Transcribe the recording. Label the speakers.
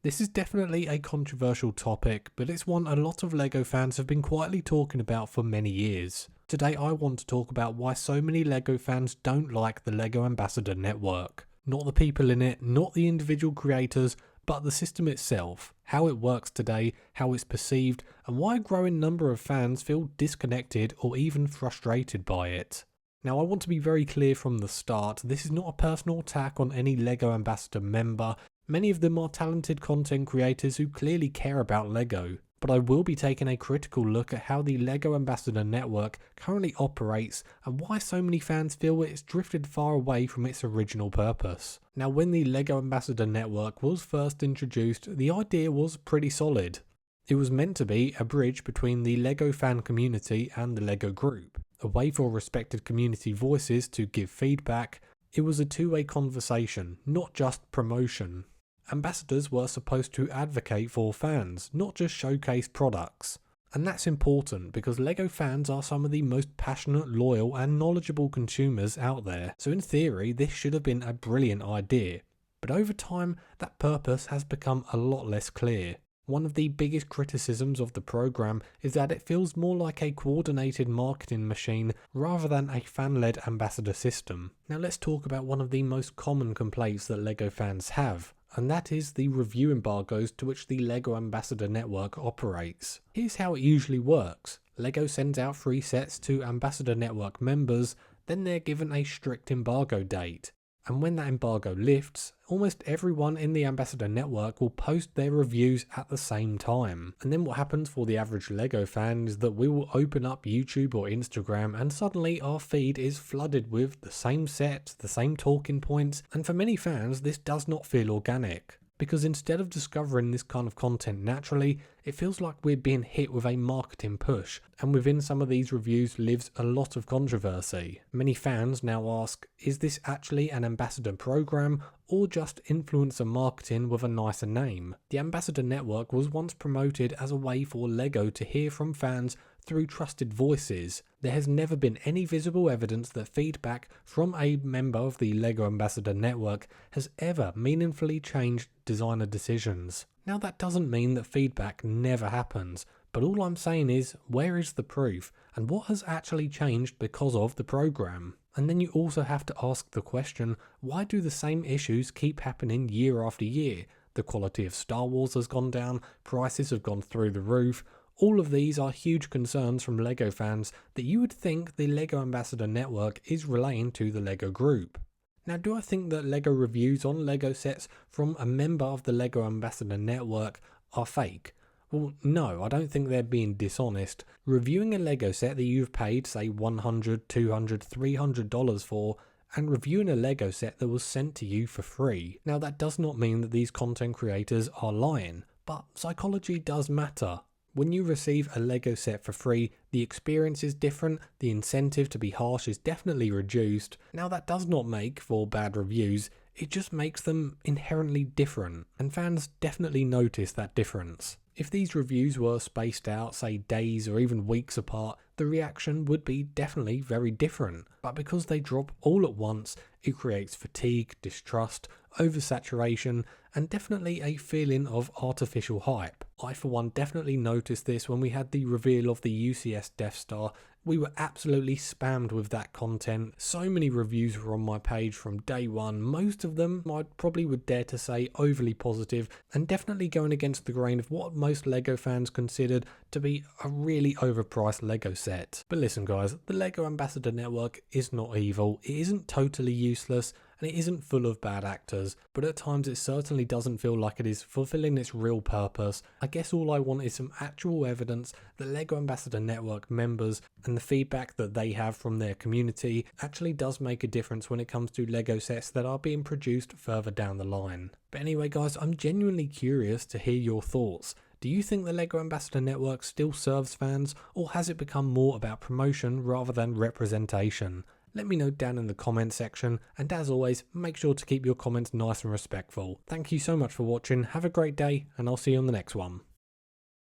Speaker 1: This is definitely a controversial topic, but it's one a lot of LEGO fans have been quietly talking about for many years. Today I want to talk about why so many LEGO fans don't like the LEGO Ambassador Network. Not the people in it, not the individual creators, but the system itself, how it works today, how it's perceived, and why a growing number of fans feel disconnected or even frustrated by it. Now I want to be very clear from the start, this is not a personal attack on any LEGO Ambassador member. Many of them are talented content creators who clearly care about LEGO, but I will be taking a critical look at how the LEGO Ambassador Network currently operates and why so many fans feel it's drifted far away from its original purpose. Now when the LEGO Ambassador Network was first introduced, the idea was pretty solid. It was meant to be a bridge between the LEGO fan community and the LEGO group, a way for respected community voices to give feedback. It was a two-way conversation, not just promotion. Ambassadors were supposed to advocate for fans, not just showcase products. And that's important because LEGO fans are some of the most passionate, loyal and knowledgeable consumers out there. So in theory, this should have been a brilliant idea. But over time, that purpose has become a lot less clear. One of the biggest criticisms of the program is that it feels more like a coordinated marketing machine rather than a fan-led ambassador system. Now let's talk about one of the most common complaints that LEGO fans have, and that is the review embargoes to which the LEGO Ambassador Network operates. Here's how it usually works. LEGO sends out free sets to Ambassador Network members, then they're given a strict embargo date. And when that embargo lifts, almost everyone in the Ambassador Network will post their reviews at the same time. And then what happens for the average LEGO fan is that we will open up YouTube or Instagram and suddenly our feed is flooded with the same sets, the same talking points, and for many fans this does not feel organic. Because instead of discovering this kind of content naturally, it feels like we're being hit with a marketing push, and within some of these reviews lives a lot of controversy. Many fans now ask, is this actually an ambassador program or just influencer marketing with a nicer name? The Ambassador Network was once promoted as a way for LEGO to hear from fans through trusted voices. There has never been any visible evidence that feedback from a member of the LEGO Ambassador Network has ever meaningfully changed designer decisions. Now that doesn't mean that feedback never happens, but all I'm saying is, where is the proof and what has actually changed because of the program? And then you also have to ask the question, why do the same issues keep happening year after year? The quality of Star Wars has gone down, prices have gone through the roof. All of these are huge concerns from LEGO fans that you would think the LEGO Ambassador Network is relaying to the LEGO group. Now, do I think that LEGO reviews on LEGO sets from a member of the LEGO Ambassador Network are fake? Well, no, I don't think they're being dishonest. Reviewing a LEGO set that you've paid, say $100, $200, $300 for, and reviewing a LEGO set that was sent to you for free. Now, that does not mean that these content creators are lying, but psychology does matter. When you receive a LEGO set for free, the experience is different, the incentive to be harsh is definitely reduced. Now that does not make for bad reviews, it just makes them inherently different, and fans definitely notice that difference. If these reviews were spaced out, say days or even weeks apart, the reaction would be definitely very different. But because they drop all at once, it creates fatigue, distrust, oversaturation, and definitely a feeling of artificial hype. I for one definitely noticed this when we had the reveal of the UCS Death Star. We were absolutely spammed with that content. So many reviews were on my page from day one, most of them I probably would dare to say overly positive and definitely going against the grain of what most LEGO fans considered to be a really overpriced LEGO set. But listen guys, the LEGO Ambassador Network is not evil, it isn't totally useless, and it isn't full of bad actors, but at times it certainly doesn't feel like it is fulfilling its real purpose. I guess all I want is some actual evidence that LEGO Ambassador Network members and the feedback that they have from their community actually does make a difference when it comes to LEGO sets that are being produced further down the line. But anyway guys, I'm genuinely curious to hear your thoughts. Do you think the LEGO Ambassador Network still serves fans, or has it become more about promotion rather than representation? Let me know down in the comment section, and as always, make sure to keep your comments nice and respectful. Thank you so much for watching, have a great day, and I'll see you on the next one.